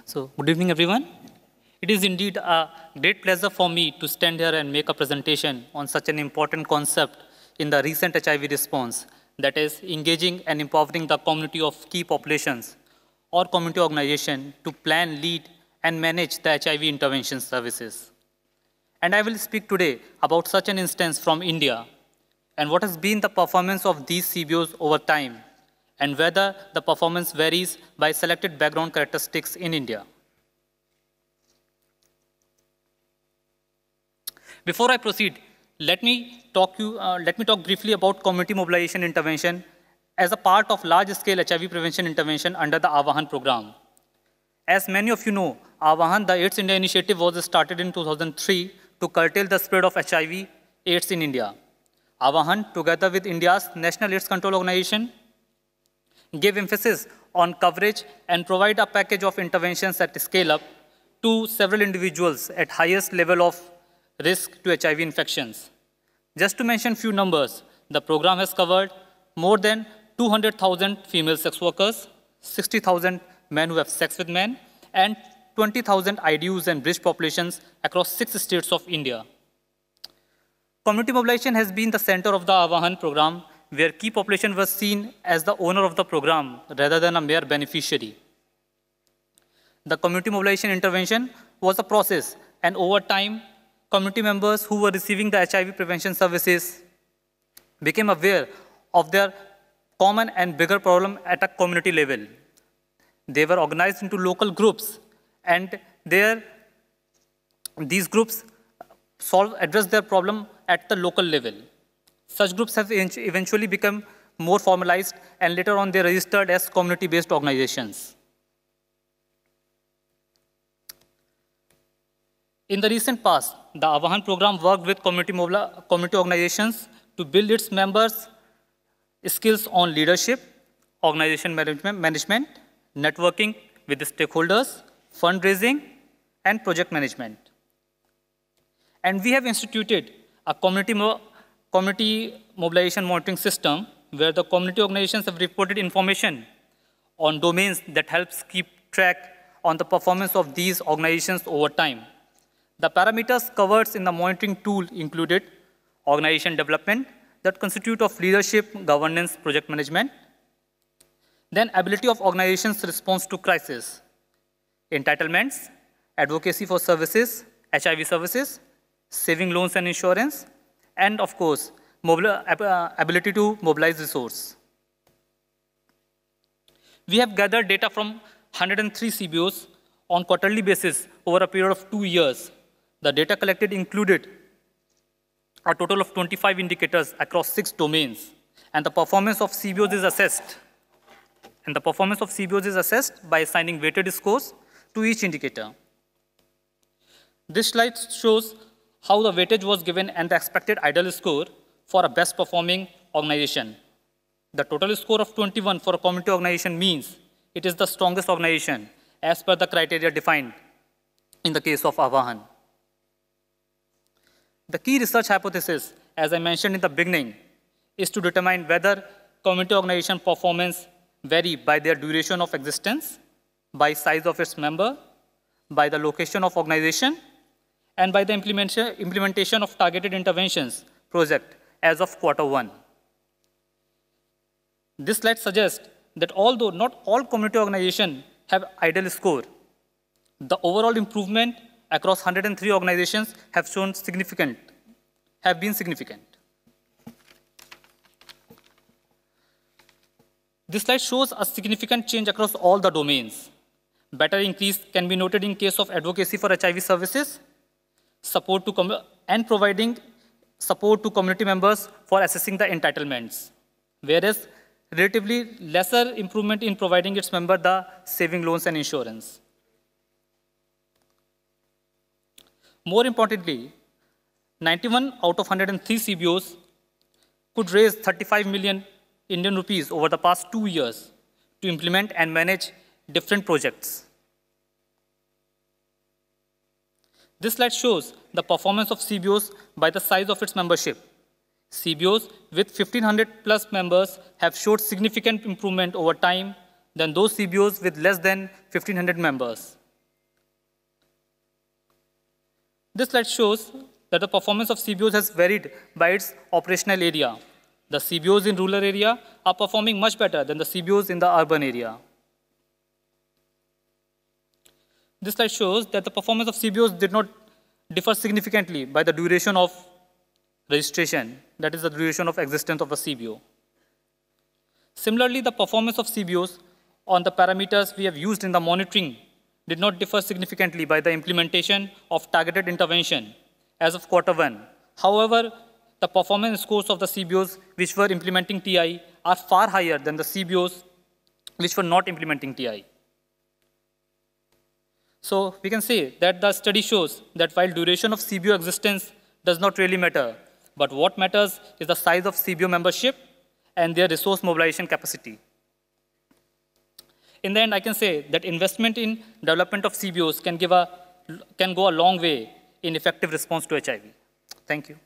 So, good evening, everyone. It is indeed a great pleasure for me to stand here and make a presentation on such an important concept in the recent HIV response, that is, engaging and empowering the community of key populations or community organization to plan, lead, and manage the HIV intervention services. And I will speak today about such an instance from India and what has been the performance of these CBOs over time, and whether the performance varies by selected background characteristics in India. Before I proceed, let me talk briefly about community mobilization intervention as a part of large-scale HIV prevention intervention under the Avahan program. As many of you know, Avahan, the AIDS India initiative, was started in 2003 to curtail the spread of HIV/AIDS in India. Avahan, together with India's National AIDS Control Organization, gave emphasis on coverage and provide a package of interventions at scale up to several individuals at highest level of risk to HIV infections. Just to mention few numbers, the program has covered more than 200,000 female sex workers, 60,000 men who have sex with men, and 20,000 IDUs and bridge populations across 6 states of India. Community mobilization has been the center of the Avahan program, where key population was seen as the owner of the program rather than a mere beneficiary. The community mobilization intervention was a process, and over time, community members who were receiving the HIV prevention services became aware of their common and bigger problem at a community level. They were organized into local groups, and these groups address their problem at the local level. Such groups have eventually become more formalized, and later on they registered as community-based organizations. In the recent past, the Avahan program worked with community organizations to build its members' skills on leadership, organization management, networking with the stakeholders, fundraising, and project management. And we have instituted a community mobilization monitoring system where the community organizations have reported information on domains that helps keep track on the performance of these organizations over time. The parameters covered in the monitoring tool included organization development that constitute of leadership, governance, project management, then ability of organizations' response to crisis, entitlements, advocacy for services, HIV services, saving loans and insurance, and of course, ability to mobilize resource. We have gathered data from 103 CBOs on quarterly basis over a period of 2 years. The data collected included a total of 25 indicators across 6 domains, and the performance of CBOs is assessed. By assigning weighted scores to each indicator. This slide shows how the weightage was given and the expected ideal score for a best performing organization. The total score of 21 for a community organization means it is the strongest organization as per the criteria defined in the case of Avahan. The key research hypothesis, as I mentioned in the beginning, is to determine whether community organization performance vary by their duration of existence, by size of its member, by the location of organization, and by the implementation of targeted interventions project as of Q1. This slide suggests that although not all community organizations have ideal score, the overall improvement across 103 organizations have been significant. This slide shows a significant change across all the domains. Better increase can be noted in case of advocacy for HIV services, and providing support to community members for assessing the entitlements, whereas relatively lesser improvement in providing its member the saving loans and insurance. More importantly, 91 out of 103 CBOs could raise 35 million Indian rupees over the past 2 years to implement and manage different projects. This slide shows the performance of CBOs by the size of its membership. CBOs with 1,500 plus members have showed significant improvement over time than those CBOs with less than 1,500 members. This slide shows that the performance of CBOs has varied by its operational area. The CBOs in rural area are performing much better than the CBOs in the urban area. This slide shows that the performance of CBOs did not differ significantly by the duration of registration, that is the duration of existence of a CBO. Similarly, the performance of CBOs on the parameters we have used in the monitoring did not differ significantly by the implementation of targeted intervention as of Q1. However, the performance scores of the CBOs which were implementing TI are far higher than the CBOs which were not implementing TI. So we can say that the study shows that while duration of CBO existence does not really matter, but what matters is the size of CBO membership and their resource mobilization capacity. In the end, I can say that investment in development of CBOs can go a long way in effective response to HIV. Thank you.